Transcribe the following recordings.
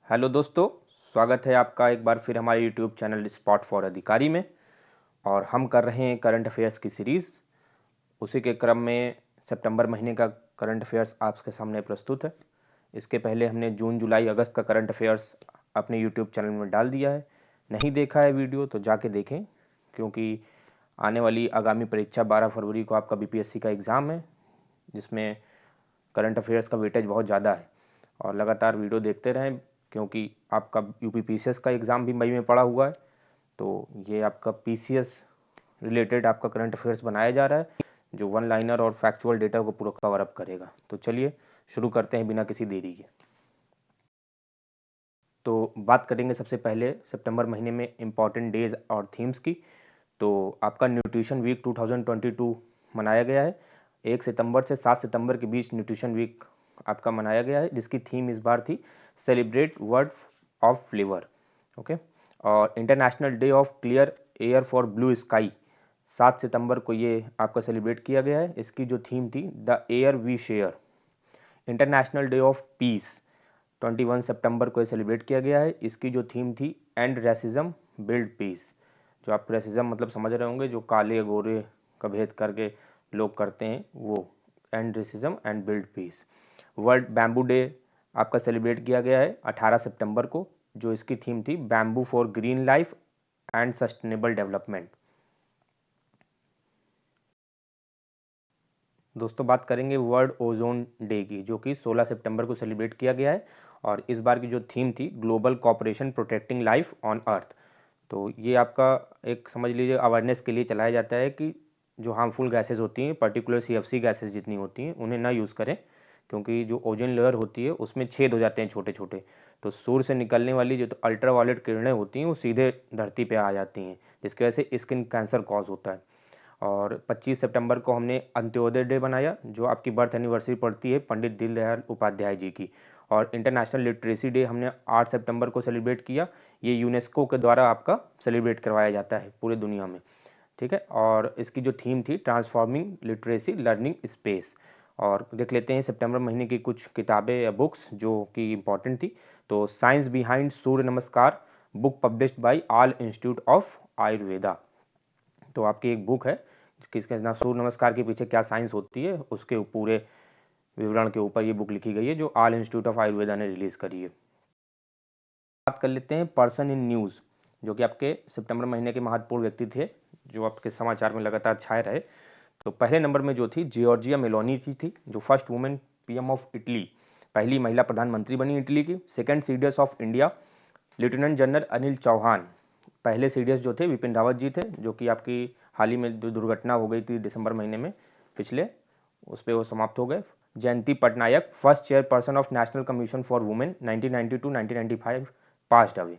Hello दोस्तों, स्वागत है आपका एक बार फिर हमारे यूट्यूब चैनल स्पॉट फॉर अधिकारी में। और हम कर रहे हैं करंट अफेयर्स की सीरीज़। उसी के क्रम में सितंबर महीने का करंट अफेयर्स आपके सामने प्रस्तुत है। इसके पहले हमने जून जुलाई अगस्त का करंट अफेयर्स अपने यूट्यूब चैनल में डाल दिया है। नहीं देखा है वीडियो तो जाके देखें, क्योंकि आने वाली आगामी परीक्षा 12 फरवरी को आपका बीपीएससी का एग्ज़ाम है, जिसमें करंट अफेयर्स का वेटेज बहुत ज़्यादा है। और लगातार वीडियो देखते रहें, क्योंकि आपका यूपी पीसीएस का एग्ज़ाम भी मई में पड़ा हुआ है। तो ये आपका पीसीएस रिलेटेड आपका करंट अफेयर्स बनाया जा रहा है, जो वन लाइनर और फैक्चुअल डेटा को पूरा कवर अप करेगा। तो चलिए शुरू करते हैं बिना किसी देरी के। तो बात करेंगे सबसे पहले सितंबर महीने में इम्पॉर्टेंट डेज और थीम्स की। तो आपका न्यूट्रिशन वीक 2022 मनाया गया है। 1 सितंबर से 7 सितंबर के बीच न्यूट्रिशन वीक आपका मनाया गया है, जिसकी थीम इस बार थी celebrate world of flavour. Okay. और international day of clear air for blue sky 7 सितंबर को ये आपका सेलिब्रेट किया गया है। इसकी जो थीम थी the air we share. International day of peace 21 सितंबर को सेलिब्रेट किया गया है। इसकी जो थीम थी एंड रेसिज्म बिल्ड पीस। जो आप रेसिज्म मतलब समझ रहे होंगे, जो काले गोरे का भेद करके लोग करते हैं, वो end racism and build peace. World bamboo day आपका सेलिब्रेट किया गया है 18 सितंबर को, जो इसकी थीम थी bamboo for green life and sustainable development. दोस्तों बात करेंगे वर्ल्ड ओजोन डे की, जो कि 16 सितंबर को सेलिब्रेट किया गया है। और इस बार की जो थीम थी global cooperation protecting life on earth. तो ये आपका एक समझ लीजिए अवेयरनेस के लिए चलाया जाता है कि जो हार्मफुल गैसेज होती हैं, पर्टिकुलर सीएफसी गैसेज जितनी होती हैं, उन्हें ना यूज़ करें, क्योंकि जो ओजोन लेयर होती है उसमें छेद हो जाते हैं छोटे छोटे। तो सूर्य से निकलने वाली जो अल्ट्रा वायलेट किरणें होती हैं वो सीधे धरती पे आ जाती हैं, जिसकी वजह से स्किन कैंसर कॉज होता है। और 25 सितंबर को हमने अंत्योदय डे बनाया, जो आपकी बर्थ एनिवर्सरी पड़ती है पंडित दीनदयाल उपाध्याय जी की। और इंटरनेशनल लिटरेसी डे हमने 8 सितंबर को सेलिब्रेट किया। ये यूनेस्को के द्वारा आपका सेलिब्रेट करवाया जाता है पूरे दुनिया में। ठीक है। और इसकी जो थीम थी ट्रांसफॉर्मिंग लिटरेसी लर्निंग स्पेस। और देख लेते हैं सितंबर महीने की कुछ किताबें या बुक्स जो कि इम्पोर्टेंट थी। तो साइंस बिहाइंड सूर्य नमस्कार, book published by all institute of Ayurveda. तो आपकी एक बुक है जिसके नाम सूर्य नमस्कार के पीछे क्या साइंस होती है, उसके पूरे विवरण के ऊपर ये बुक लिखी गई है, जो ऑल इंस्टीट्यूट ऑफ आयुर्वेदा ने रिलीज़ करी है। बात कर लेते हैं पर्सन इन न्यूज़, जो कि आपके सितंबर महीने के महत्वपूर्ण व्यक्ति थे, जो आपके समाचार में लगातार छाए रहे। तो पहले नंबर में जो थी जियोर्जिया मेलोनी थी, जो first women PM of Italy, पहली महिला प्रधानमंत्री बनी इटली की। Second CDS of India lieutenant general Anil Chauhan. पहले सीडीएस जो थे विपिन रावत जी थे, जो कि आपकी हाल ही में जो दुर्घटना हो गई थी दिसंबर महीने में पिछले, उस पर वो समाप्त हो गए। Jayanti Patnaik first chairperson of National Commission for Women 1992-1995 passed away.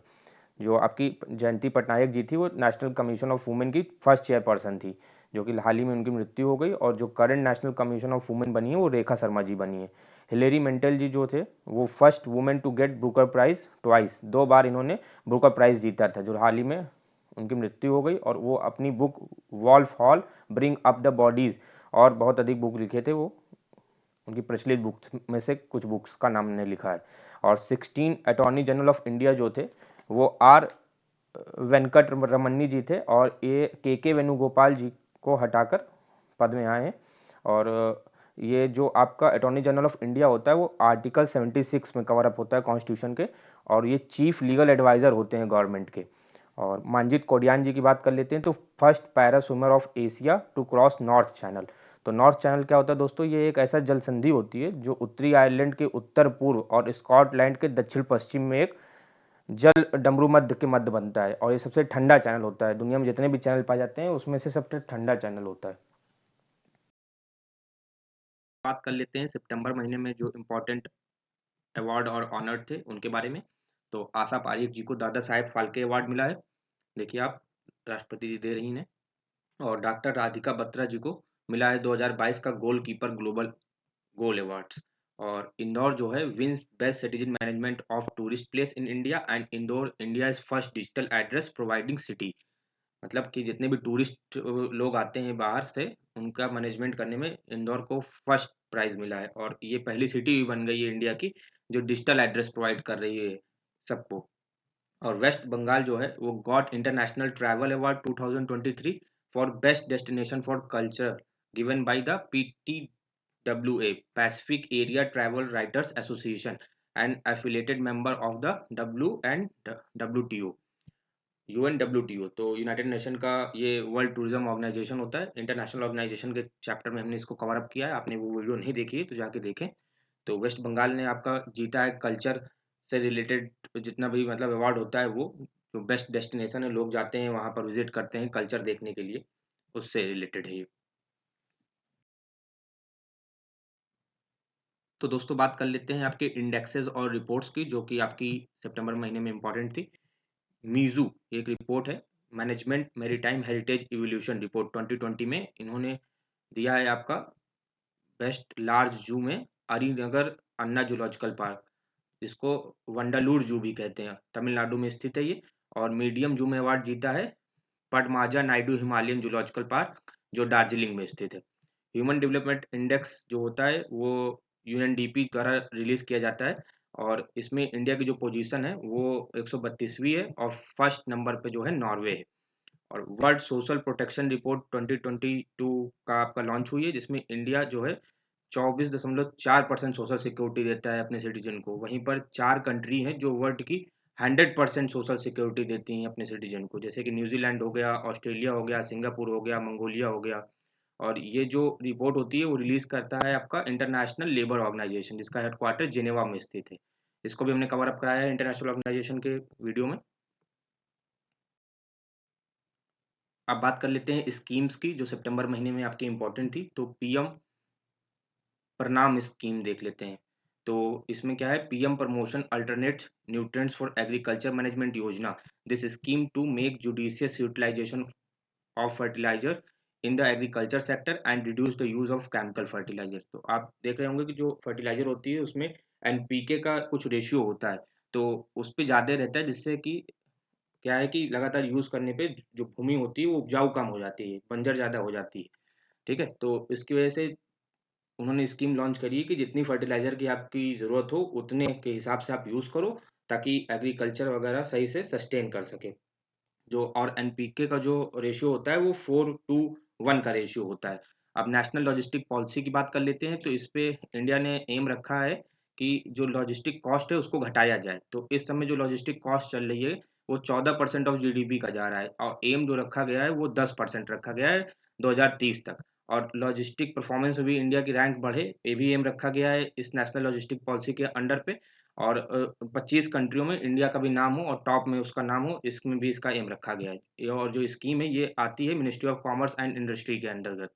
जो आपकी जयंती पटनायक जी थी वो नेशनल कमीशन ऑफ वुमेन की फर्स्ट चेयरपर्सन थी, जो कि हाल ही में उनकी मृत्यु हो गई। और जो current national Commission of women बनी है वो रेखा शर्मा जी बनी है। हिलेरी मेंटल जी जो थे वो first women to get Booker prize twice, 2 बार इन्होंने ब्रूकर प्राइज जीता था, जो हाल ही में उनकी मृत्यु हो गई। और वो अपनी book Wolf Hall Bring Up the Bodies और बहुत अधिक बुक लिखे थे, वो उनकी प्रचलित बुक्स में से कुछ बुक्स का नाम ने लिखा है। और 16 अटॉर्नी जनरल ऑफ इंडिया जो थे वो आर वेंकट रमन्नी जी थे, और ये के वेणुगोपाल जी को हटाकर पद में आए हैं। और ये जो आपका अटॉर्नी जनरल ऑफ इंडिया होता है वो आर्टिकल 76 में कवर अप होता है कॉन्स्टिट्यूशन के, और ये चीफ लीगल एडवाइज़र होते हैं गवर्नमेंट के। और मांजित कोडियान जी की बात कर लेते हैं, तो first para swimmer of Asia to cross North Channel. तो नॉर्थ चैनल क्या होता है दोस्तों, ये एक ऐसा जल संधि होती है जो उत्तरी आयरलैंड के उत्तर पूर्व और स्कॉटलैंड के दक्षिण पश्चिम में एक जल डमरू मध्य के मध्य बनता है। और ये सबसे ठंडा चैनल होता है, दुनिया में जितने भी चैनल पाए जाते हैं उसमें से सबसे ठंडा चैनल होता है। बात कर लेते हैं सितंबर महीने में जो इम्पोर्टेंट अवार्ड और ऑनर थे उनके बारे में। तो आशा पारिक जी को दादा साहेब फाल्के अवार्ड मिला है, देखिए आप, राष्ट्रपति जी दे रही हैं। और डॉक्टर राधिका बत्रा जी को मिला है 2022 का goalkeeper global goal awards. और इंदौर जो है wins best citizen management of tourist place in India, and Indore India is first digital address providing city. मतलब कि जितने भी टूरिस्ट लोग आते हैं बाहर से, उनका मैनेजमेंट करने में इंदौर को फर्स्ट प्राइज मिला है। और ये पहली सिटी बन गई है इंडिया की जो डिजिटल एड्रेस प्रोवाइड कर रही है सबको। और वेस्ट बंगाल जो है वो got international travel award 2023 for best destination for culture given by the PTWA Pacific area travel writers association and affiliated member of the WTO UNWTO। तो यूनाइटेड नेशन का ये वर्ल्ड टूरिज्म ऑर्गेनाइजेशन होता है, international organisation के chapter में हमने इसको cover up किया है। आपने वो वीडियो नहीं देखी है तो जाके देखें। तो वेस्ट बंगाल ने आपका जीता है कल्चर से रिलेटेड जितना भी मतलब अवार्ड होता है, वो जो बेस्ट डेस्टिनेशन है, लोग जाते हैं वहाँ पर विजिट करते हैं कल्चर देखने के लिए, उससे रिलेटेड है ये। तो दोस्तों बात कर लेते हैं आपके इंडेक्सेस और रिपोर्ट्स की, जो कि आपकी सितंबर महीने में इंपॉर्टेंट थी। मीजू एक रिपोर्ट है, management maritime heritage evolution report 2020 में इन्होंने दिया है आपका बेस्ट लार्ज जू में अरीनगर अन्ना जूलॉजिकल पार्क, इसको वंडालूर जू भी कहते हैं, तमिलनाडु में स्थित है ये। और मीडियम जू में अवार्ड जीता है पडमाजा नायडू हिमालयन जूलॉजिकल पार्क, जो दार्जिलिंग में स्थित है। ह्यूमन डेवलपमेंट इंडेक्स जो होता है वो यूएनडीपी द्वारा रिलीज किया जाता है, और इसमें इंडिया की जो पोजीशन है वो 132वीं है, और फर्स्ट नंबर पे जो है नॉर्वे है। और वर्ल्ड सोशल प्रोटेक्शन रिपोर्ट 2022 का आपका लॉन्च हुई है, जिसमें इंडिया जो है 24.4% सोशल सिक्योरिटी देता है अपने सिटीजन को। वहीं पर 4 कंट्री हैं जो वर्ल्ड की 100% सोशल सिक्योरिटी देती हैं अपने सिटीजन को, जैसे कि न्यूजीलैंड हो गया, ऑस्ट्रेलिया हो गया, सिंगापुर हो गया, मंगोलिया हो गया। और ये जो रिपोर्ट होती है वो रिलीज करता है आपका इंटरनेशनल लेबर ऑर्गेनाइजेशन, जिसका हेडक्वार्टर जिनेवा में स्थित है। इसको भी हमने कवर अप कराया है इंटरनेशनल ऑर्गेनाइजेशन के वीडियो में। अब बात कर लेते हैं स्कीम्स की जो सितंबर महीने में आपकी इंपॉर्टेंट थी। तो पीएम प्रणाम स्कीम देख लेते हैं। तो इसमें क्या है, PM promotion alternate nutrients for agriculture management योजना, this scheme to make judicious utilisation of fertiliser in the agriculture sector and reduce the use of chemical fertiliser. तो आप देख रहे होंगे कि जो फर्टिलाइजर होती है उसमें एनपीके का कुछ रेशियो होता है, तो उस पे ज़्यादा रहता है, जिससे कि क्या है कि लगातार यूज़ करने पे जो भूमि होती है वो उपजाऊ कम हो जाती है, बंजर ज़्यादा हो जाती है। ठीक है? तो इसकी वजह से उन्होंने स्कीम लॉन्च करी है कि जितनी फर्टिलाइज़र की आपकी ज़रूरत हो उतने के हिसाब से आप यूज़ करो, ताकि एग्रीकल्चर वगैरह सही से सस्टेन कर सके। जो और एनपीके का जो रेशियो होता है वो 4:1 का रेशियो होता है। अब नेशनल लॉजिस्टिक पॉलिसी की बात कर लेते हैं। तो इस पे इंडिया ने एम रखा है कि जो लॉजिस्टिक कॉस्ट है उसको घटाया जाए। तो इस समय जो लॉजिस्टिक कॉस्ट चल रही है वो 14% ऑफ जीडीपी का जा रहा है, और एम जो रखा गया है वो 10% रखा गया है 2030 तक। और लॉजिस्टिक परफॉर्मेंस में भी इंडिया की रैंक बढ़े, ये भी एम रखा गया है इस नेशनल लॉजिस्टिक पॉलिसी के अंडर पे। और 25 कंट्रियों में इंडिया का भी नाम हो और टॉप में उसका नाम हो, इसमें भी इसका एम रखा गया है। और जो स्कीम है ये आती है ministry of commerce and industry के अंतर्गत।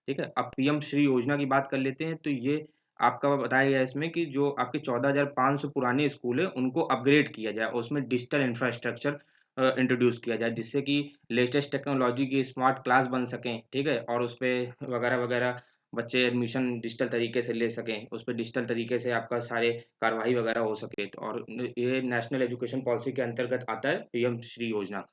ठीक है? अब पीएम श्री योजना की बात कर लेते हैं। तो ये आपका बताया गया है इसमें कि जो आपके 14,500 पुराने स्कूल है उनको अपग्रेड किया जाए, और उसमें डिजिटल इंफ्रास्ट्रक्चर इंट्रोड्यूस किया जाए, जिससे कि लेटेस्ट टेक्नोलॉजी की स्मार्ट क्लास बन सकें। ठीक है? और उस पे वगैरह वगैरह बच्चे एडमिशन डिजिटल तरीके से ले सकें, उस पे डिजिटल तरीके से आपका सारे कार्यवाही वगैरह हो सके। तो और ये नेशनल एजुकेशन पॉलिसी के अंतर्गत आता है पीएम श्री योजना।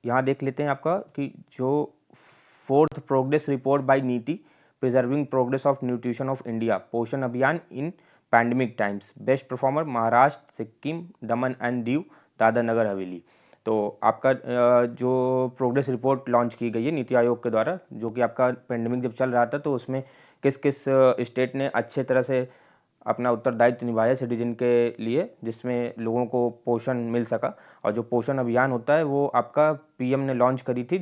यहाँ देख लेते हैं आपका कि जो फोर्थ प्रोग्रेस रिपोर्ट बाय नीति preserving progress of nutrition of India पोषण अभियान इन pandemic times, best performer Maharashtra, Sikkim, Daman and Diu, Dadra Nagar Haveli. तो आपका जो प्रोग्रेस रिपोर्ट लॉन्च की गई है नीति आयोग के द्वारा, जो कि आपका पेंडेमिक जब चल रहा था तो उसमें किस किस स्टेट ने अच्छे तरह से अपना उत्तरदायित्व निभाया सिटीजन के लिए, जिसमें लोगों को पोषण मिल सका। और जो पोषण अभियान होता है वो आपका पीएम ने लॉन्च करी थी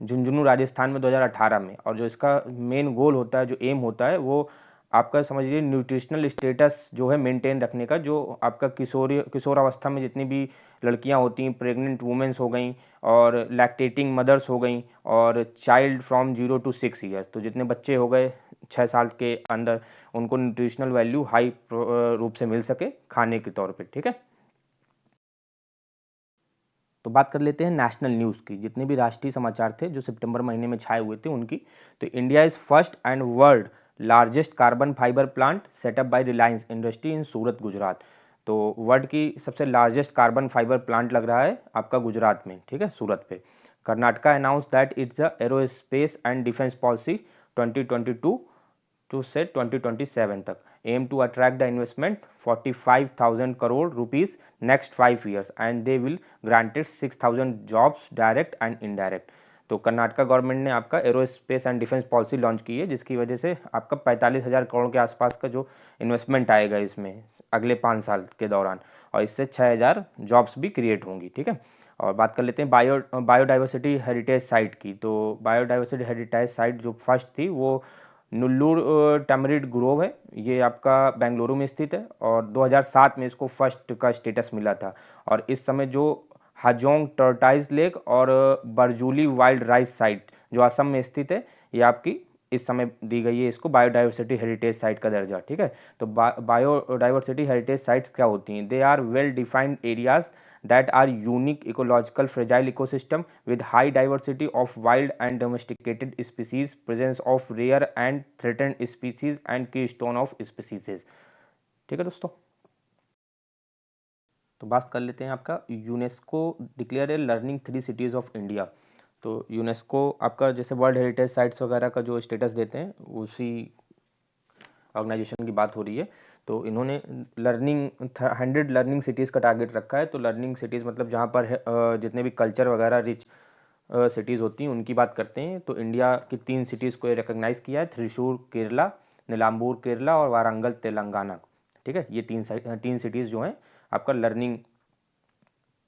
झुंझुनू राजस्थान में 2018 में। और जो इसका मेन गोल होता है, जो एम होता है, वो आपका समझिए न्यूट्रिशनल स्टेटस जो है मेंटेन रखने का। जो आपका किशोर अवस्था में जितनी भी लड़कियां होती हैं, प्रेग्नेंट वुमेन्स हो गई, और लैक्टेटिंग मदर्स हो गई, और चाइल्ड फ्रॉम 0 to 6 ईयर्स, तो जितने बच्चे हो गए 6 साल के अंदर, उनको न्यूट्रिशनल वैल्यू हाई रूप से मिल सके खाने के तौर पे। ठीक है? तो बात कर लेते हैं नेशनल न्यूज़ की, जितने भी राष्ट्रीय समाचार थे जो सितंबर महीने में छाए हुए थे उनकी। तो India is first and world largest carbon fibre plant setup by Reliance industry in Surat, Gujarat. तो वर्ल्ड की सबसे लार्जेस्ट कार्बन फाइबर प्लांट लग रहा है आपका गुजरात में। ठीक है? सूरत पे। Karnataka announce that it's a aerospace and defence policy 2022 से 2027 तक। Aim to attract the investment 45,000 crore rupees next 5 years and they will granted 6,000 jobs direct and indirect. तो कर्नाटका गवर्नमेंट ने आपका aerospace and defence policy launch की है, जिसकी वजह से आपका 45,000 करोड़ के आसपास का जो इन्वेस्टमेंट आएगा इसमें अगले 5 साल के दौरान, और इससे 6,000 जॉब्स भी क्रिएट होंगी। ठीक है, और बात कर लेते हैं बायोडाइवर्सिटी हेरिटेज साइट की। तो बायोडाइवर्सिटी हेरिटेज साइट जो फर्स्ट थी वो नुल्लूर टैमरिड ग्रोव है, ये आपका बेंगलुरु में स्थित है, और 2007 में इसको फर्स्ट का स्टेटस मिला था। और इस समय जो हाजोंग टर्टाइज लेक और बरजूली वाइल्ड राइस साइट जो असम में स्थित है, ये आपकी इस समय दी गई है इसको बायोडाइवर्सिटी हेरिटेज साइट का दर्जा। ठीक है, तो बायोडाइवर्सिटी हेरिटेज साइट्स क्या होती हैं? They are well defined areas that are unique ecological fragile ecosystem with high diversity of wild and domesticated species, presence of rare and threatened species and keystone of species। ठीक है दोस्तों, तो बात कर लेते हैं आपका UNESCO declare A learning 3 cities of India. तो यूनेस्को आपका जैसे वर्ल्ड हेरिटेज साइट्स वगैरह का जो स्टेटस देते हैं उसी ऑर्गेनाइजेशन की बात हो रही है। तो इन्होंने लर्निंग 100 लर्निंग सिटीज़ का टारगेट रखा है। तो लर्निंग सिटीज़ मतलब जहाँ पर जितने भी कल्चर वगैरह रिच सिटीज़ होती हैं उनकी बात करते हैं। तो इंडिया की 3 सिटीज़ को रिकॉग्नाइज़ किया है, थ्रिशूर केरला, नीलाम्बूर केरला और वारंगल तेलंगाना। ठीक है, ये 3 सिटीज़ जो हैं आपका लर्निंग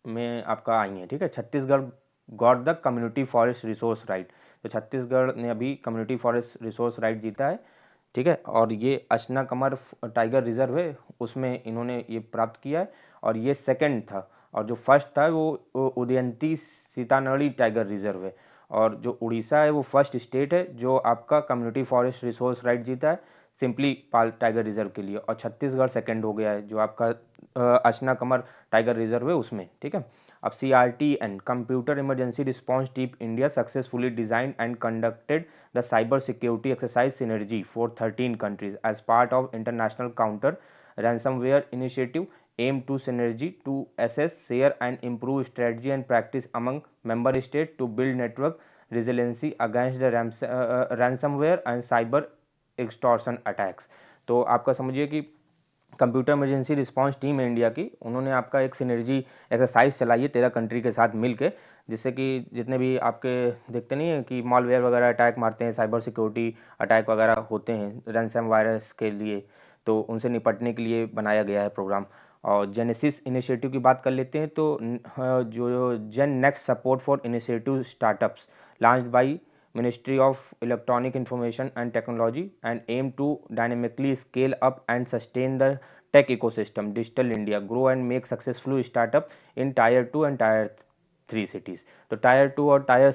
में आपका आई हैं। ठीक है, Chhattisgarh got the community forest resource right. तो छत्तीसगढ़ ने अभी कम्युनिटी फॉरेस्ट रिसोर्स राइट जीता है। ठीक है, और ये अचना कमर टाइगर रिजर्व है उसमें इन्होंने ये प्राप्त किया है, और ये सेकंड था, और जो फर्स्ट था वो उदयंती सीतानड़ी टाइगर रिजर्व है। और जो उड़ीसा है वो फर्स्ट स्टेट है जो आपका कम्युनिटी फॉरेस्ट रिसोर्स राइट जीता है सिंपली पाल टाइगर रिजर्व के लिए, और छत्तीसगढ़ सेकंड हो गया है जो आपका अचना कमर टाइगर रिजर्व है उसमें। ठीक है, अब CRTN computer emergency response team India successfully design and conducted the cyber security exercise synergy for 13 countries as part of international counter ransomware initiative aimed to synergy to assess, share and improve strategy and practice among member states to build network resiliency against the ransomware and cyber extortion attacks। तो आपका समझिए कि computer emergency response team है India की, उन्होंने आपका एक synergy exercise चलाई है 13 कंट्री के साथ मिलके, जिससे कि जितने भी आपके देखते नहीं है कि मॉलवेयर वगैरह अटैक मारते हैं, साइबर सिक्योरिटी अटैक वगैरह होते हैं रैंसम वायरस के लिए, तो उनसे निपटने के लिए बनाया गया है प्रोग्राम। और जेनेसिस इनिशिएटिव की बात कर लेते हैं। तो जो gen next support for initiative startups launched by Ministry of Electronic Information and Technology and aim to dynamically scale up and sustain the tech ecosystem Digital India grow and make successful startup in Tier 2 and Tier 3 cities। तो Tier 2 और Tier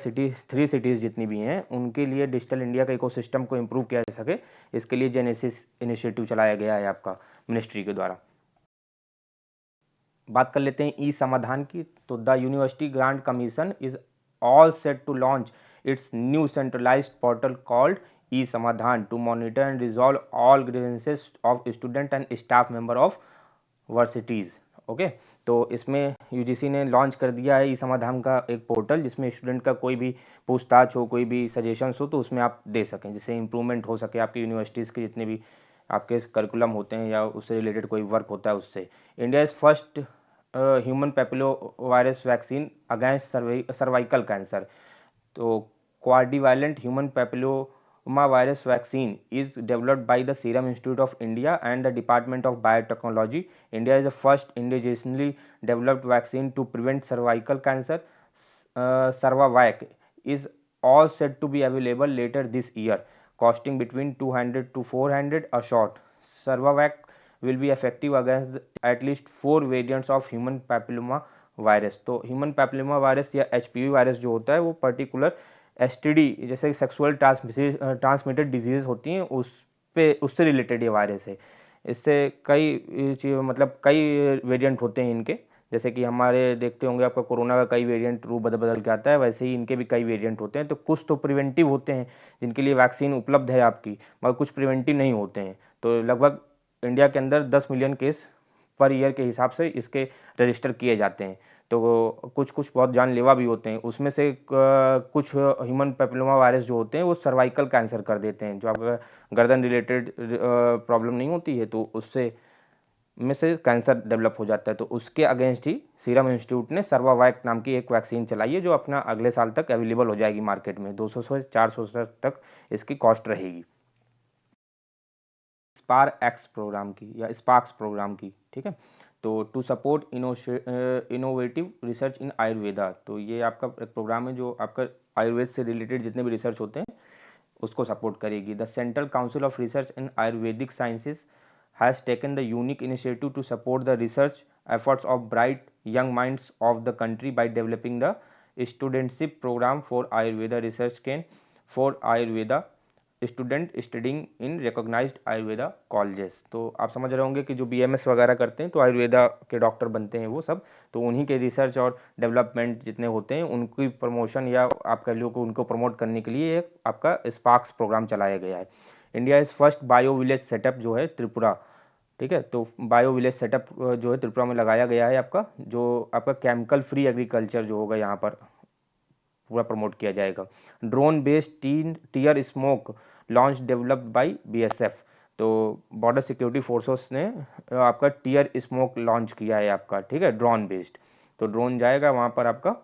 3 cities जितनी भी हैं उनके लिए digital India का ecosystem को improve किया जा सके, इसके लिए जेनेसिस इनिशिएटिव चलाया गया है आपका मिनिस्ट्री के द्वारा। बात कर लेते हैं ई समाधान की। तो the University Grant Commission is all set to launch its new centralised portal called e Samadhan to monitor and resolve all grievances of student and staff member of varsities. Okay, तो इसमें यूजीसी ने लॉन्च कर दिया है ई समाधान का एक portal, जिसमें स्टूडेंट का कोई भी पूछताछ हो, कोई भी सजेशंस हो, तो उसमें आप दे सकें, जिससे इम्प्रूवमेंट हो सके आपकी यूनिवर्सिटीज़ के जितने भी आपके करिकुलम होते हैं या उससे रिलेटेड कोई वर्क होता है उससे। India is first human papillo virus vaccine against cervical cancer. तो quadrivalent human papilloma virus vaccine is developed by the Serum Institute of India and the Department of Biotechnology। India is the first indigenously developed vaccine to prevent cervical cancer। Cervavac is all set to be available later this year, costing between 200 to 400 a shot। Cervavac will be effective against at least 4 variants of human papilloma virus. तो human papilloma virus या HPV virus जो होता है वो particular STD जैसे sexual transmitted disease होती हैं उससे रिलेटेड ये वायरस है। इससे कई मतलब कई वेरिएंट होते हैं इनके, जैसे कि हमारे देखते होंगे आपका कोरोना का कई वेरिएंट रूप बदल बदल के आता है, वैसे ही इनके भी कई वेरिएंट होते हैं। तो कुछ तो प्रिवेंटिव होते हैं जिनके लिए वैक्सीन उपलब्ध है आपकी, मगर कुछ प्रिवेंटिव नहीं होते हैं। तो लगभग इंडिया के अंदर 10 मिलियन केस पर ईयर के हिसाब से इसके रजिस्टर किए जाते हैं। तो कुछ कुछ बहुत जानलेवा भी होते हैं, उसमें से कुछ ह्यूमन पैपिलोमा वायरस जो होते हैं वो सर्वाइकल कैंसर कर देते हैं, जो आपका गर्दन रिलेटेड प्रॉब्लम नहीं होती है, तो उससे में से कैंसर डेवलप हो जाता है। तो उसके अगेंस्ट ही सीरम इंस्टीट्यूट ने सर्वावैक नाम की एक वैक्सीन चलाई है, जो अपना अगले साल तक अवेलेबल हो जाएगी मार्केट में। 200 से 400 तक इसकी कॉस्ट रहेगी। स्पार एक्स प्रोग्राम की या स्पार्क्स प्रोग्राम की, ठीक है। तो to support innovative research in Ayurveda, तो ये आपका एक प्रोग्राम है जो आपका आयुर्वेद से रिलेटेड जितने भी रिसर्च होते हैं उसको सपोर्ट करेगी। The central council of research in Ayurvedic sciences has taken the unique initiative to support the research efforts of bright young minds of the country by developing the studentship program for Ayurveda research can for Ayurveda student studying in recognised Ayurveda colleges. तो आप समझ रहे होंगे कि जो BMS वगैरह करते हैं तो आयुर्वेदा के डॉक्टर बनते हैं वो सब, तो उन्हीं के रिसर्च और डेवलपमेंट जितने होते हैं उनकी प्रमोशन या आप कह लो को उनको प्रमोट करने के लिए एक आपका स्पार्क्स प्रोग्राम चलाया गया है। India is first bio village setup जो है त्रिपुरा, ठीक है। तो बायो विलेज सेटअप जो है त्रिपुरा में लगाया गया है आपका, जो आपका केमिकल फ्री एग्रीकल्चर जो होगा यहाँ पर पूरा प्रमोट किया जाएगा। Drone based tear smoke launch developed by BSF, तो बॉर्डर सिक्योरिटी फोर्सेस ने आपका टीयर स्मोक लॉन्च किया है आपका, ठीक है, ड्रोन बेस्ड। तो ड्रोन जाएगा वहाँ पर आपका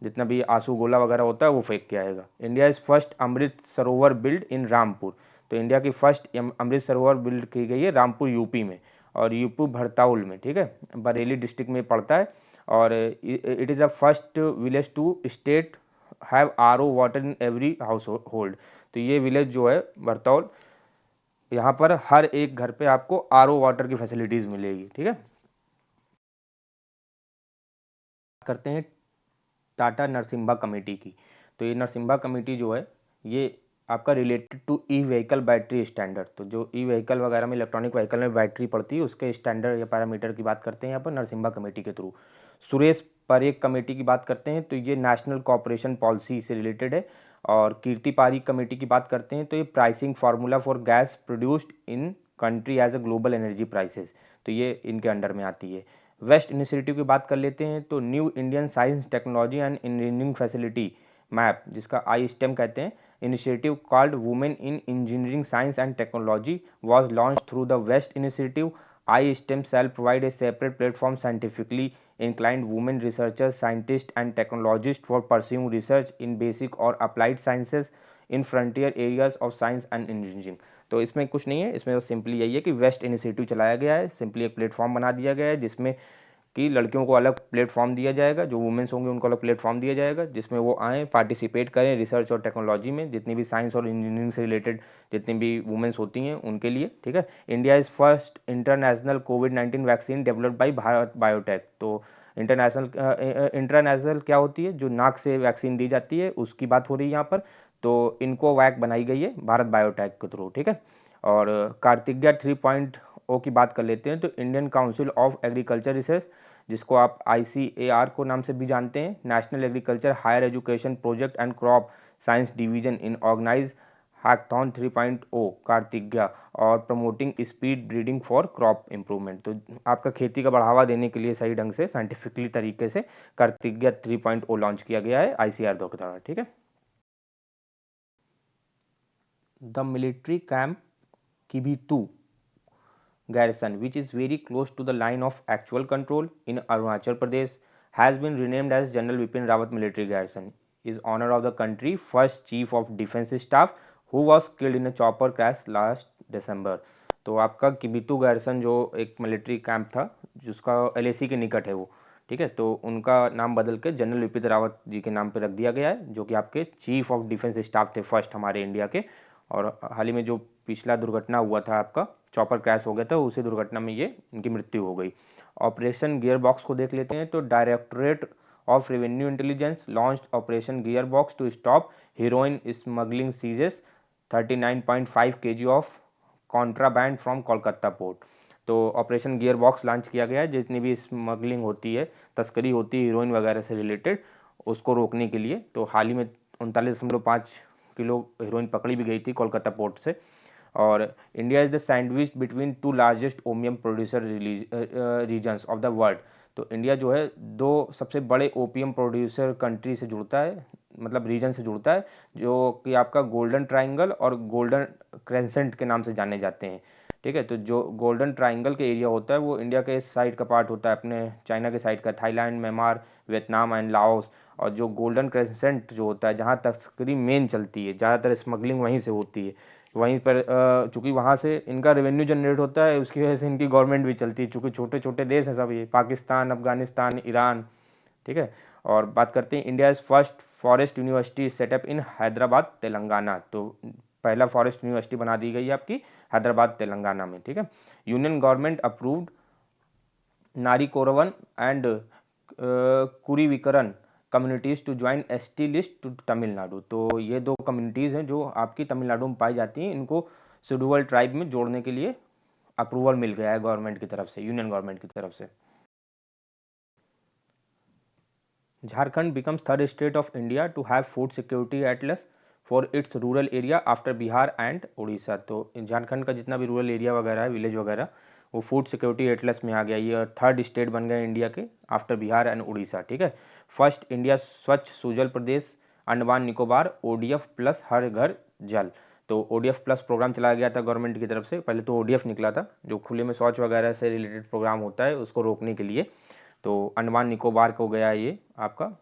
जितना भी आंसू गोला वगैरह होता है वो फेंक के आएगा। India is first Amrit Sarovar build in Rampur, तो इंडिया की फर्स्ट अमृत सरोवर बिल्ड की गई है रामपुर यूपी में, और यूपी भरताउल में, ठीक है, बरेली डिस्ट्रिक्ट में पड़ता है। और it is a first village to state have RO water in every household, तो ये विलेज जो है भरतौल, यहाँ पर हर एक घर पे आपको आरओ वाटर की फैसिलिटीज़ मिलेगी, ठीक है। करते हैं टाटा नरसिम्हा कमेटी की। तो ये नरसिम्हा कमेटी जो है ये आपका related to e vehicle battery standard, तो जो ई व्हीकल वगैरह में इलेक्ट्रॉनिक व्हीकल में बैटरी पड़ती है उसके स्टैंडर्ड या पैरामीटर की बात करते हैं यहाँ पर नरसिम्हा कमेटी के थ्रू। सुरेश परेख कमेटी की बात करते हैं तो ये नेशनल कॉपरेशन पॉलिसी से रिलेटेड है। और कीर्ति पारीक कमेटी की बात करते हैं तो ये pricing formula for gas produced in country as a global energy prices, तो ये इनके अंडर में आती है। वेस्ट इनिशिएटिव की बात कर लेते हैं तो new Indian science technology and engineering facility map, जिसका आई स्टेम कहते हैं, initiative called women in engineering science and technology was launch through the west initiative. I STEM shall provide a separate platform scientifically inclined women researchers, scientists and technologists for pursuing research in basic or applied sciences in frontier areas of science and engineering. तो इसमें कुछ नहीं है, इसमें simply यही है कि waste initiative चलाया गया है, सिंपली एक प्लेटफॉर्म बना दिया गया है जिसमें कि लड़कियों को अलग प्लेटफॉर्म दिया जाएगा, जो वुमेन्स होंगे उनको अलग प्लेटफॉर्म दिया जाएगा जिसमें वो आएँ पार्टिसिपेट करें रिसर्च और टेक्नोलॉजी में, जितनी भी साइंस और इंजीनियरिंग से रिलेटेड जितनी भी वुमेन्स होती हैं उनके लिए, ठीक है। India is first international covid vaccine developed by Bharat biotech, तो इंटरनेशनल क्या होती है, जो नाक से वैक्सीन दी जाती है उसकी बात हो रही है यहाँ पर। तो इनको वैक बनाई गई है भारत बायोटेक के थ्रू, ठीक है। और कार्तिज्ञा 3.0 की बात कर लेते हैं तो Indian council of agriculture research, जिसको आप ICAR को नाम से भी जानते हैं, national agriculture higher education project and crop science division in organise hackathon 3.0 कार्तिज्ञा और promoting speed breeding for crop improvement, तो आपका खेती का बढ़ावा देने के लिए सही ढंग से साइंटिफिकली तरीके से कार्तिज्ञा 3.0 लॉन्च किया गया है ICAR द्वारा, ठीक है। The military camp Kibitu garrison, which is very close to the line of actual control in Arunachal Pradesh, has been renamed as General Bipin Rawat Military Garrison, is honor of the country first Chief of Defense Staff who was killed in a chopper crash last December। तो आपका किबितू गार्सन जो एक military camp था जिसका LAC के निकट है वो, ठीक है, तो उनका नाम बदल के जनरल बिपिन रावत जी के नाम पे रख दिया गया है, जो कि आपके चीफ ऑफ डिफेंस स्टाफ थे फर्स्ट हमारे इंडिया के। और हाल ही में जो पिछला दुर्घटना हुआ था आपका चॉपर क्रैश हो गया था, उसी दुर्घटना में ये इनकी मृत्यु हो गई। ऑपरेशन गियर बॉक्स को देख लेते हैं तो directorate of revenue intelligence launch operation gearbox to stop heroin smuggling seizes 39.5 kg of contraband from Kolkata port. तो ऑपरेशन गियर बॉक्स लॉन्च किया गया है, जितनी भी स्मगलिंग होती है, तस्करी होती है हीरोइन वगैरह से रिलेटेड, उसको रोकने के लिए। तो हाल ही में 39.5 किलो हीरोइन पकड़ी भी गई थी कोलकाता पोर्ट से। और India is the sandwich between two largest opium producer regions of the world. तो इंडिया जो है दो सबसे बड़े ओपियम प्रोड्यूसर कंट्री से जुड़ता है, मतलब रीजन से जुड़ता है, जो कि आपका गोल्डन ट्राइंगल और गोल्डन क्रेसेंट के नाम से जाने जाते हैं। ठीक है, तो जो गोल्डन ट्राइंगल के एरिया होता है वो इंडिया के इस साइड का पार्ट होता है, अपने चाइना के साइड का, Thailand, Myanmar, Vietnam and Laos. और जो गोल्डन क्रेसेंट जो होता है, जहाँ तस्करी मेन चलती है, ज़्यादातर स्मगलिंग वहीं से होती है, वहीं पर चूँकि वहाँ से इनका रेवेन्यू जनरेट होता है, उसकी वजह से इनकी गवर्नमेंट भी चलती है, चूँकि छोटे छोटे देश हैं सब ये, पाकिस्तान, अफगानिस्तान, ईरान। ठीक है, और बात करते हैं India first forest university setup in Hyderabad Telangana. तो पहला फॉरेस्ट यूनिवर्सिटी बना दी गई है आपकी हैदराबाद तेलंगाना में। ठीक है, union government approved Narikoravan and Kurivikkaran communities to join ST list to Tamil Nadu. तो ये दो कम्युनिटीज़ हैं जो आपकी तमिलनाडु में पाई जाती हैं, इनको शेड्यूल ट्राइब में जोड़ने के लिए अप्रूवल मिल गया है गवर्नमेंट की तरफ से, यूनियन गवर्नमेंट की तरफ से। Jharkhand becomes third state of India to have food security atlas for its rural area after Bihar and Orissa. तो झारखंड का जितना भी रूरल एरिया वगैरह है, विलेज वगैरह, वो फूड सिक्योरिटी एटलस में आ गया, ये थर्ड स्टेट बन गया इंडिया के आफ्टर बिहार एंड उड़ीसा। ठीक है, फर्स्ट इंडिया स्वच्छ सुजल प्रदेश अंडमान निकोबार ओडीएफ प्लस हर घर जल। तो ओडीएफ प्लस प्रोग्राम चलाया गया था गवर्नमेंट की तरफ से, पहले तो ओडीएफ निकला था जो खुले में शौच वगैरह से रिलेटेड प्रोग्राम होता है उसको रोकने के लिए। तो अंडमान निकोबार को गया ये आपका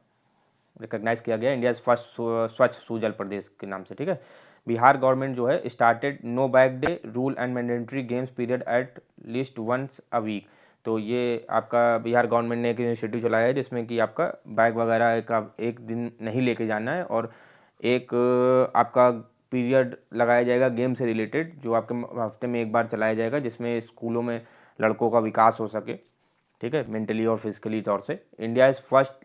रिकॉग्नाइज किया गया इंडिया फर्स्ट स्वच्छ सुजल प्रदेश के नाम से। ठीक है, बिहार गवर्नमेंट जो है started no bag day rule and mandatory games period at least once a week. तो ये आपका बिहार गवर्नमेंट ने एक इनिशिएटिव चलाया है जिसमें कि आपका बैग वगैरह का एक दिन नहीं लेके जाना है, और एक आपका पीरियड लगाया जाएगा गेम से रिलेटेड, जो आपके हफ्ते में एक बार चलाया जाएगा, जिसमें स्कूलों में लड़कों का विकास हो सके। ठीक है, मेंटली और फिजिकली तौर से। India is first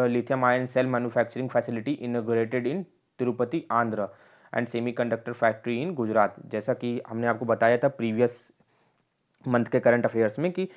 lithium ion cell manufacturing facility inaugurated in Tirupati Andhra and semiconductor factory in Gujarat. जैसा कि हमने आपको बताया था प्रीवियस मंथ के करंट अफेयर्स में कि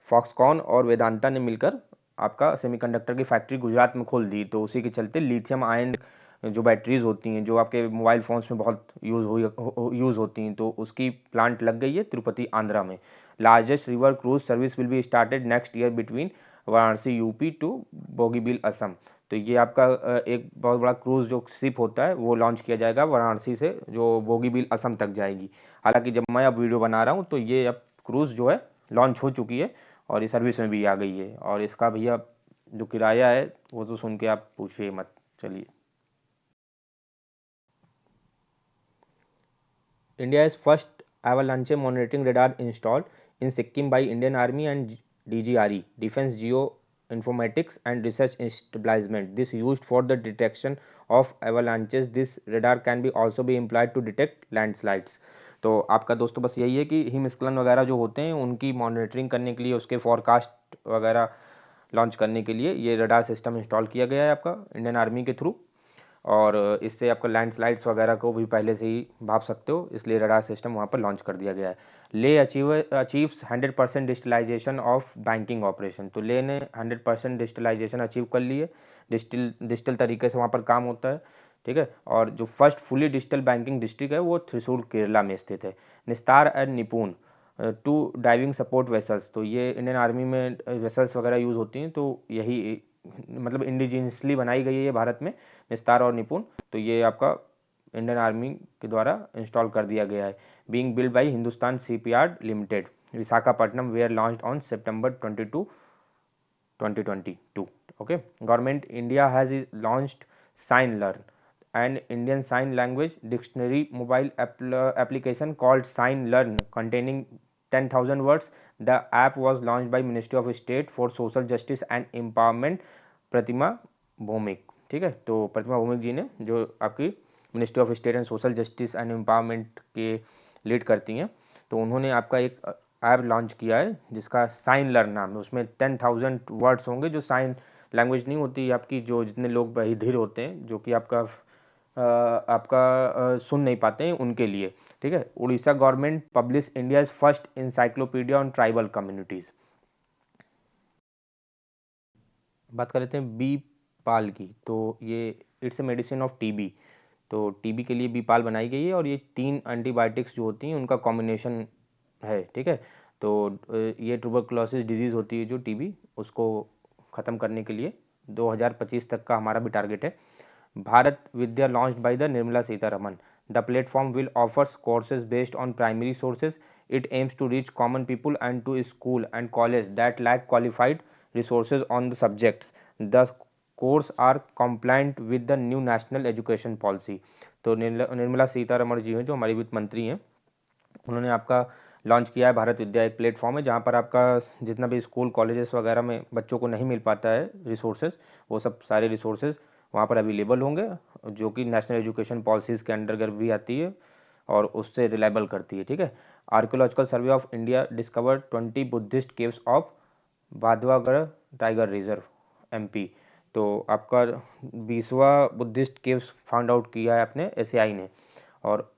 फॉक्सकॉन और वेदांता ने मिलकर आपका सेमीकंडक्टर की फैक्ट्री गुजरात में खोल दी। तो उसी के चलते लिथियम आयन जो बैटरीज होती हैं, जो आपके मोबाइल फ़ोन्स में बहुत यूज़ होती हैं, तो उसकी प्लांट लग गई है तिरुपति आंध्रा में। Largest river cruise service will be started next year between Varanasi UP to Bogibeel Assam. तो ये आपका एक बहुत बड़ा क्रूज़ जो शिप होता है वो लॉन्च किया जाएगा वाराणसी से, जो बोगीबील असम तक जाएगी। हालांकि जब मैं अब वीडियो बना रहा हूँ तो ये अब क्रूज़ जो है लॉन्च हो चुकी है और ये सर्विस में भी आ गई है, और इसका भैया जो किराया है वो तो सुन के आप पूछिए मत। चलिए, India is first avalanche monitoring radar installed in Sikkim by Indian Army and DGRE, Defense Geo Informatics and Research Establishment. This used for the detection of avalanches. This radar can be also be employed to detect landslides. तो आपका दोस्तों बस यही है कि हिमस्खलन वगैरह जो होते हैं उनकी मॉनिटरिंग करने के लिए, उसके फॉरकास्ट वगैरह लॉन्च करने के लिए ये रडार सिस्टम इंस्टॉल किया गया है आपका इंडियन आर्मी के थ्रू। और इससे आपका लैंडस्लाइड्स वगैरह को भी पहले से ही भाप सकते हो, इसलिए रडार सिस्टम वहाँ पर लॉन्च कर दिया गया है। Leh achieves 100% digitalisation of banking operation. तो ले ने 100% डिजिटलाइजेशन अचीव कर ली है, डिजिटल तरीके से वहाँ पर काम होता है। ठीक है, और जो first fully digital banking district है वो थ्रिशूल केरला में स्थित है। निस्तार एंड निपुण टू डाइविंग सपोर्ट वेसल्स। तो ये इंडियन आर्मी में वेसल्स वगैरह यूज़ होती हैं, तो यही मतलब इंडिजिनियसली बनाई गई है ये भारत में, निस्तार और निपुण। तो ये आपका इंडियन आर्मी के द्वारा इंस्टॉल कर दिया गया है। Being build by Hindustan shipyard limited, Visakhapatnam, were launched on September 22 2022। okay, government India has launched sign learn and Indian sign language dictionary mobile application called sign learn containing 10,000 words. The app was launched by Ministry of State for Social Justice and Empowerment, प्रतिमा भौमिक। ठीक है, तो प्रतिमा भौमिक जी ने, जो आपकी ministry of state and social justice and empowerment के lead करती हैं, तो उन्होंने आपका एक ऐप लॉन्च किया है जिसका साइन लर्न नाम है। उसमें 10,000 वर्ड्स होंगे जो साइन लैंग्वेज नहीं होती आपकी, जो जितने लोग बधिर होते हैं, जो कि आपका सुन नहीं पाते हैं, उनके लिए। ठीक है, Orissa government publish India first encyclopedia on tribal communities. बात कर लेते हैं बी पाल की। तो ये it's a medicine of TB. तो टीबी के लिए बीपाल बनाई गई है और ये 3 एंटीबायोटिक्स जो होती हैं उनका कॉम्बिनेशन है, ठीक है। तो ये ट्यूबरकुलोसिस डिजीज़ होती है जो टीबी, उसको ख़त्म करने के लिए 2025 तक का हमारा भी टारगेट है। Bharat Vidya launched by the Nirmala Sitharaman. The platform will offers courses based on primary sources. It aims to reach common people and to school and college that lack qualified resources on the subjects. The course are compliant with the new national education policy. तो निर्मला सीतारमण जी हैं जो हमारी वित्त मंत्री हैं, उन्होंने आपका launch किया है भारत विद्या, एक प्लेटफॉर्म है जहाँ पर आपका जितना भी स्कूल कॉलेजेस वगैरह में बच्चों को नहीं मिल पाता है रिसोर्सेज, वो सब सारे रिसोर्सेज वहाँ पर अवेलेबल होंगे, जो कि नेशनल एजुकेशन पॉलिसीज़ के अंडर भी आती है और उससे रिलायबल करती है, ठीक है। Archaeological survey of India discover 20 Buddhist caves of Bandhavgarh tiger reserve MP. तो आपका 20वां बुद्धिस्ट केव्स फाउंड आउट किया है अपने एसएआई ने। और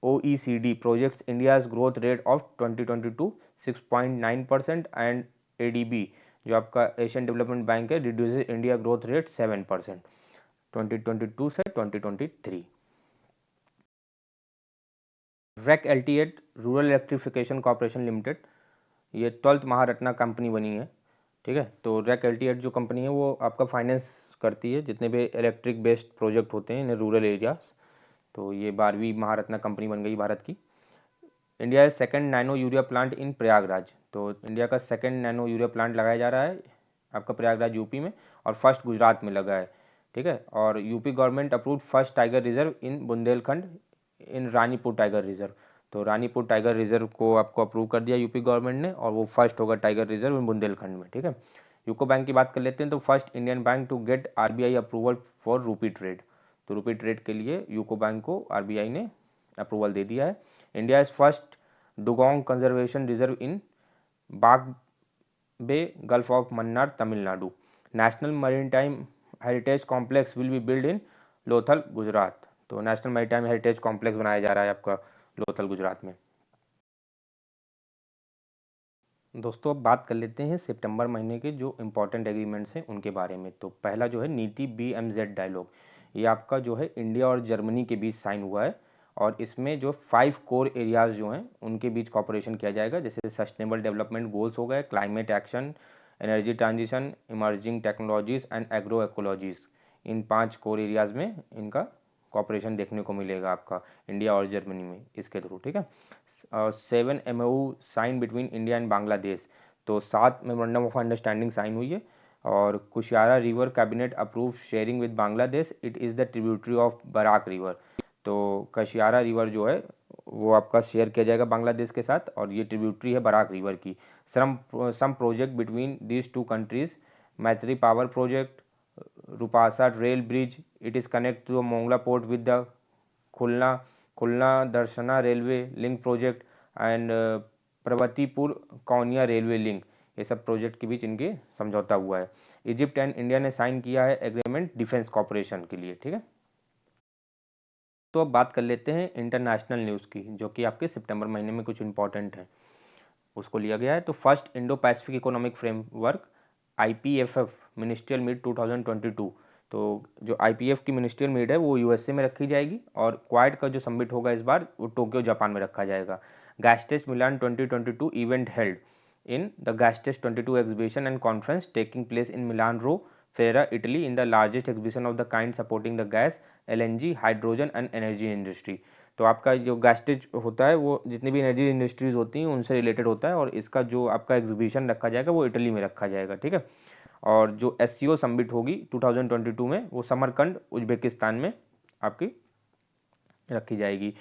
OECD projects India's growth rate of 2022 6.9% and ADB जो आपका एशियन डेवलपमेंट बैंक है रिड्यूसेस इंडिया ग्रोथ रेट 7% 2022 से 2023। रैक एलटीएड रूरल इलेक्ट्रिफिकेशन कॉर्पोरेशन लिमिटेड, ये 12th महारत्ना कंपनी बनी है, ठीक है। तो रैक एलटीएड जो कंपनी है वो आपका फाइनेंस करती है जितने भी इलेक्ट्रिक बेस्ड प्रोजेक्ट होते हैं इन रूरल एरियाज। तो ये 12वीं महारत्ना कंपनी बन गई भारत की। इंडिया है second nano urea plant in Prayagraj. तो इंडिया का सेकंड नैनो यूरिया प्लांट लगाया जा रहा है आपका प्रयागराज यूपी में, और फर्स्ट गुजरात में लगा है, ठीक है। और UP government approve first tiger reserve in Bundelkhand in Ranipur tiger reserve. तो रानीपुर टाइगर रिजर्व को आपको अप्रूव कर दिया यूपी गवर्नमेंट ने, और वो फर्स्ट होगा टाइगर रिजर्व इन बुंदेलखंड में, ठीक है। यूको बैंक की बात कर लेते हैं। तो first Indian bank to get RBI approval for rupee trade. तो रूपी ट्रेड के लिए यूको बैंक को आरबीआई ने अप्रूवल दे दिया है। India is first dugong conservation reserve in Palk bay gulf of Mannar Tamil Nadu. National maritime heritage complex will be build in Lothal Gujarat. तो national maritime heritage complex बनाया जा रहा है आपका लोथल गुजरात में। दोस्तों अब बात कर लेते हैं सितंबर महीने के जो इम्पोर्टेंट एग्रीमेंट्स हैं उनके बारे में। तो पहला जो है नीति BMZ डायलॉग, ये आपका जो है इंडिया और जर्मनी के बीच साइन हुआ है, और इसमें जो 5 कोर एरियाज़ जो हैं उनके बीच कॉपरेशन किया जाएगा, जैसे सस्टेनेबल डेवलपमेंट गोल्स हो गए, climate action, energy transition, emerging technologies and agro ecologies. इन 5 कोर एरियाज़ में इनका कॉपरेशन देखने को मिलेगा आपका इंडिया और जर्मनी में इसके थ्रू, ठीक है। 7 MOU sign between India and Bangladesh. तो 7 मेमोरेंडम ऑफ अंडरस्टैंडिंग साइन हुई है। और Kushiyara river cabinet approve sharing with Bangladesh, it is the tributary of Barak river. तो कशियारा रिवर जो है वो आपका शेयर किया जाएगा बांग्लादेश के साथ, और ये ट्रिब्यूटरी है बराक रिवर की। Some project between these two countries, Maitri power project, Rupsha rail bridge, it is connect to Mongla port with the Khulna Khulna Darshana railway link project and Parbatipur Kaunia railway link. ये सब प्रोजेक्ट के बीच इनके समझौता हुआ है। इजिप्ट एंड इंडिया ने साइन किया है एग्रीमेंट डिफेंस कॉपरेशन के लिए, ठीक है। तो अब बात कर लेते हैं इंटरनेशनल न्यूज़ की, जो कि आपके सितंबर महीने में कुछ इंपॉर्टेंट है उसको लिया गया है। तो first Indo Pacific economic framework IPFF ministerial meet 2022। तो जो IPF की मिनिस्ट्रियल मीट है वो USA में रखी जाएगी, और क्वाड का जो समिट होगा इस बार वो टोक्यो जापान में रखा जाएगा। Gastech Milan 2022 event held in the Gastech 22 exhibition and conference taking place in Milan Rho Fiera Italy in the largest exhibition of the kind supporting the gas LNG hydrogen and energy industry. तो आपका जो गैस्टेज होता है वो जितनी भी energy industries होती हैं उनसे रिलेटेड होता है, और इसका जो आपका एग्जीबिशन रखा जाएगा वो इटली में रखा जाएगा, ठीक है। और जो SCO समिट होगी 2022 में वो समरकंद उज्बेकिस्तान में आपकी रखी जाएगी।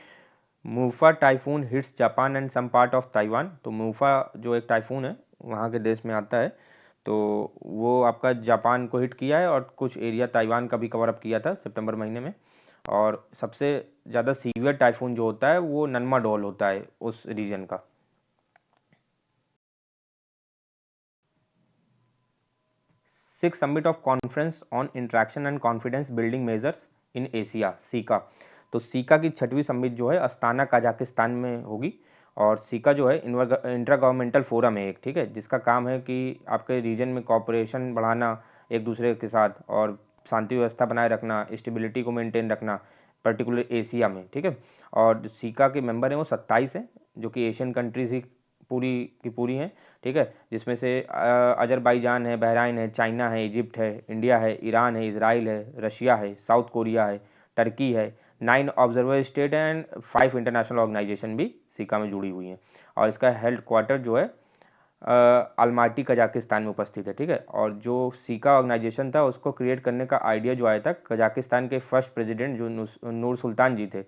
Muifa typhoon hits Japan and some part of Taiwan. तो मूफा जो एक टाइफून है वहाँ के देश में आता है, तो वो आपका जापान को हिट किया है और कुछ एरिया ताइवान का भी कवर अप किया था सितंबर महीने में। और सबसे ज़्यादा सीवियर टाइफून जो होता है वो नन्माडोल होता है उस रीजन का। Six summit of conference on interaction and confidence building measures in Asia caeca. तो सीका की 6वीं समिट जो है अस्ताना कजाकिस्तान में होगी, और सीका जो है इंट्रा गवर्नमेंटल फोरम है एक, ठीक है, जिसका काम है कि आपके रीजन में कॉपरेशन बढ़ाना एक दूसरे के साथ, और शांति व्यवस्था बनाए रखना, स्टेबिलिटी को मेंटेन रखना, पर्टिकुलर एशिया में, ठीक है। और सीका के मेंबर हैं वो 27 हैं, जो कि एशियन कंट्रीज ही पूरी की पूरी हैं, ठीक है। जिसमें से अजरबैजान है, बहराइन है, चाइना है, इजिप्ट है, इंडिया है, ईरान है, इसराइल है, रशिया है, साउथ कोरिया है, टर्की है, 9 observer state and 5 international organisation भी सीका में जुड़ी हुई हैं। और इसका हेड क्वार्टर जो है अल्माटी कजाकिस्तान में उपस्थित है, ठीक है। और जो सीका ऑर्गेनाइजेशन था उसको क्रिएट करने का आइडिया जो आया था कजाकिस्तान के फर्स्ट प्रेसिडेंट जो नूर सुल्तान जी थे,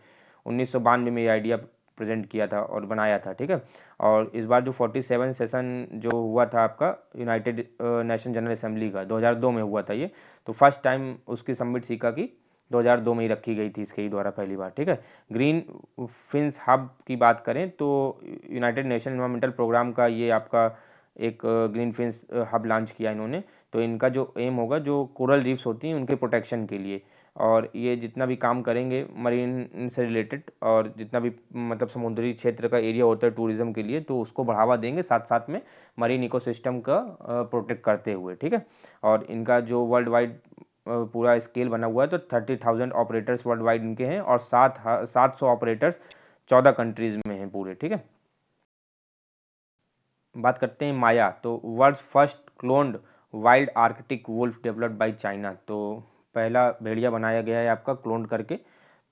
1992 में ये आइडिया प्रेजेंट किया था और बनाया था, ठीक है। और इस बार जो 47 सेशन जो हुआ था आपका यूनाइटेड नेशन जनरल असेंबली का 2002 में हुआ था ये, तो फर्स्ट टाइम उसकी समिट सीका की 2002 में ही रखी गई थी इसके ही द्वारा पहली बार, ठीक है। ग्रीन फिंस हब की बात करें तो यूनाइटेड नेशन एनवायरमेंटल प्रोग्राम का ये आपका एक ग्रीन फिंस हब लॉन्च किया इन्होंने। तो इनका जो एम होगा जो कोरल रीफ्स होती हैं उनके प्रोटेक्शन के लिए, और ये जितना भी काम करेंगे मरीन से रिलेटेड और जितना भी मतलब समुद्री क्षेत्र का एरिया होता है टूरिज्म के लिए, तो उसको बढ़ावा देंगे साथ साथ में मरीन इकोसिस्टम का प्रोटेक्ट करते हुए, ठीक है। और इनका जो वर्ल्ड वाइड पूरा स्केल बना हुआ है तो 30,000 ऑपरेटर्स वर्ल्ड वाइड इनके हैं और 700 ऑपरेटर्स 14 कंट्रीज में हैं पूरे, ठीक है। बात करते हैं माया, तो world's first cloned wild arctic wolf developed by China. तो पहला भेड़िया बनाया गया है आपका क्लोन करके,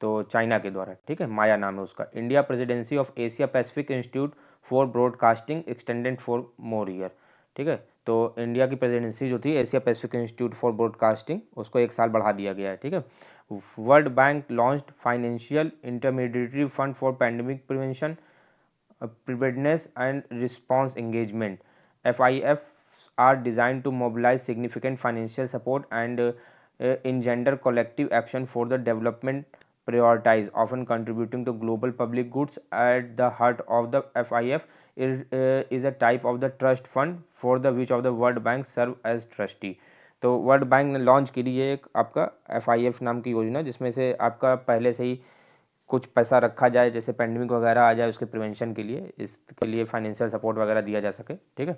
तो चाइना के द्वारा, ठीक है। माया नाम है उसका। India presidency of Asia Pacific institute for broadcasting extended for more year, ठीक है। तो इंडिया की प्रेसिडेंसी जो थी Asia Pacific institute for broadcasting उसको 1 साल बढ़ा दिया गया है, ठीक है। World bank launched financial intermediary fund for pandemic prevention preparedness and response engagement. FIFs are designed to mobilize significant financial support and engender collective action for the development priorities, often contributing to global public goods. At the heart of the FIF is a type of the trust fund for the which of the World Bank serve as trustee. तो world bank ने launch की है एक आपका FIF नाम की योजना, जिसमें से आपका पहले से ही कुछ पैसा रखा जाए, जैसे पेंडेमिक वगैरह आ जाए उसके प्रिवेंशन के लिए, इसके लिए फाइनेंशियल सपोर्ट वगैरह दिया जा सके, ठीक है।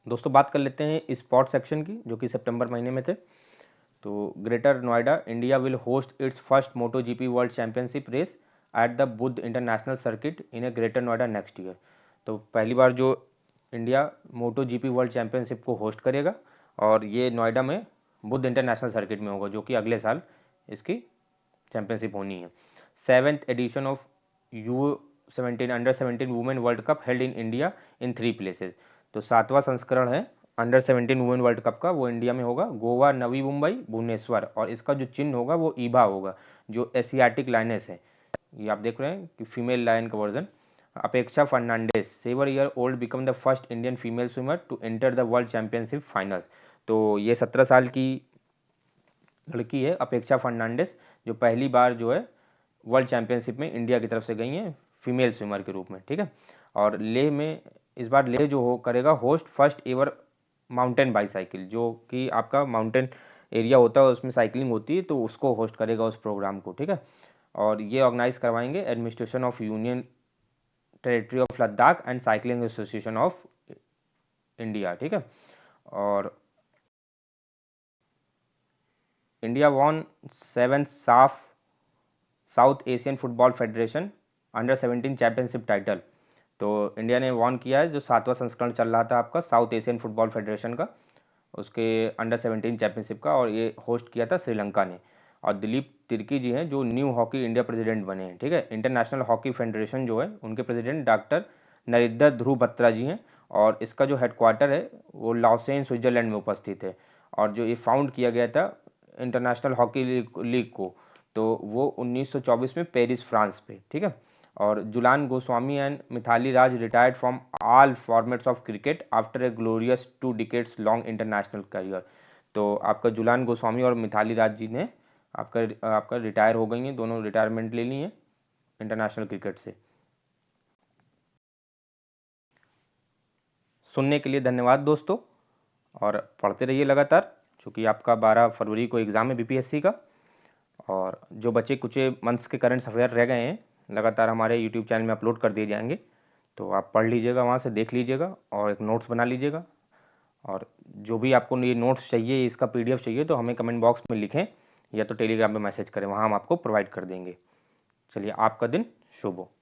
दोस्तों बात कर लेते हैं स्पोर्ट सेक्शन की, जो कि सितंबर महीने में थे। तो Greater Noida India will host its first Moto GP world championship race at the Buddh international circuit in a Greater Noida next year. तो पहली बार जो India Moto GP world championship को होस्ट करेगा और ये नोएडा में बुद्ध इंटरनेशनल सर्किट में होगा, जो कि अगले साल इसकी चैंपियनशिप होनी है। 7th एडिशन ऑफ U17 अंडर-17 women world cup held in India in 3 places. तो 7वां संस्करण है अंडर-17 वुमेन वर्ल्ड कप का, वो इंडिया में होगा, गोवा, नवी मुंबई, भुवनेश्वर। और इसका जो चिन्ह होगा वो ईबा होगा, जो एशियाटिक लायनेस है। ये आप देख रहे हैं कि फीमेल लायन का version. Apeksha Fernandes 7 year old become the first Indian female swimmer to enter the world championship finals. तो ये 17 साल की लड़की है अपेक्षा फर्नांडिस, जो पहली बार जो है वर्ल्ड चैंपियनशिप में इंडिया की तरफ से गई हैं फीमेल स्विमर के रूप में, ठीक है। और लेह में इस बार लेह जो हो करेगा host first ever mountain bicycle, जो कि आपका माउंटेन एरिया होता है उसमें साइकिलिंग होती है, तो उसको होस्ट करेगा उस प्रोग्राम को, ठीक है। और ये ऑर्गेनाइज करवाएंगे administration of union territory of Ladakh and cycling association of India, ठीक है। और इंडिया वॉन 7th साफ south Asian football federation under-17 championship title. तो इंडिया ने वॉन किया है, जो 7वां संस्करण चल रहा था आपका साउथ एशियन फुटबॉल फेडरेशन का, उसके अंडर-17 चैंपियनशिप का, और ये होस्ट किया था श्रीलंका ने। और दिलीप तिर्की जी हैं जो न्यू हॉकी इंडिया प्रेसिडेंट बने हैं, ठीक है। इंटरनेशनल हॉकी फेडरेशन जो है उनके प्रेसिडेंट डॉक्टर नरिंदर ध्रुव बत्रा जी हैं, और इसका जो हेडक्वार्टर है वो लाओसेन स्विट्जरलैंड में उपस्थित है। और जो ये फाउंड किया गया था इंटरनेशनल हॉकी लीग को, तो वो 1924 में पेरिस फ्रांस पे, ठीक है। और Jhulan Goswami and Mithali Raj retired from all formats of cricket after a glorious 2 decades long international career. तो आपका जुलान गोस्वामी और मिथाली राज जी ने आपका रिटायर हो गई हैं, दोनों रिटायरमेंट ले ली हैं इंटरनेशनल क्रिकेट से। सुनने के लिए धन्यवाद दोस्तों, और पढ़ते रहिए लगातार, चूँकि आपका 12 फरवरी को एग्ज़ाम है बीपीएससी का। और जो बचे कुचे मंथ्स के करंट अफेयर रह गए हैं लगातार हमारे यूट्यूब चैनल में अपलोड कर दिए जाएंगे, तो आप पढ़ लीजिएगा, वहाँ से देख लीजिएगा और एक नोट्स बना लीजिएगा। और जो भी आपको ये नोट्स चाहिए, इसका PDF चाहिए, तो हमें कमेंट बॉक्स में लिखें या तो टेलीग्राम पे मैसेज करें, वहाँ हम आपको प्रोवाइड कर देंगे। चलिए, आपका दिन शुभ हो।